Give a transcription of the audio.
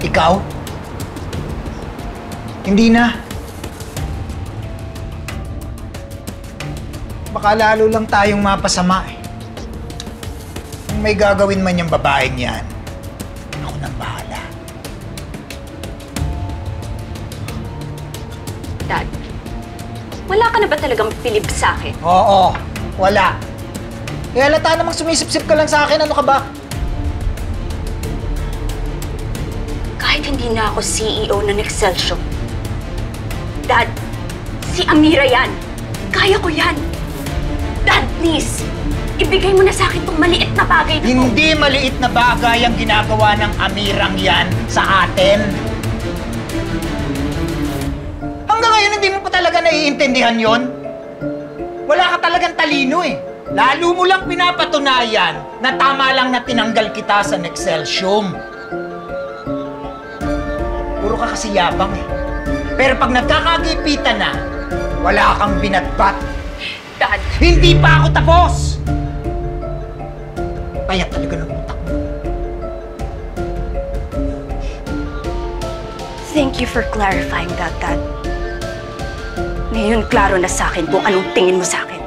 Ikaw? Hindi na. Baka lalo lang tayong mapasama eh. Kung may gagawin man yung babaeng yan, ako nang bahala. Dad, wala ka na ba talagang pilip sa akin? Oo, wala. Eh, halata namang sumisip-sip ka lang sa akin. Ano ka ba? Kahit hindi na ako CEO ng Excelsior. Dad, si Amira yan. Kaya ko yan. Dad, please. Ibigay mo na sa akin tong maliit na bagay na to. Hindi maliit na bagay ang ginagawa ng Amirang yan sa atin. Hanggang ngayon, hindi mo pa talaga naiintindihan yon. Wala ka talagang talino eh. Lalo mo lang pinapatunayan na tama lang na tinanggal kita sa Nexcelsium. Puro ka kasi yabang eh. Pero pag nagkakagipitan na, wala kang binatbat. Dad! Hindi pa ako tapos! Kaya talaga ng utak mo. Thank you for clarifying that, Dad. Ngayon, klaro na sa akin kung anong tingin mo sa akin.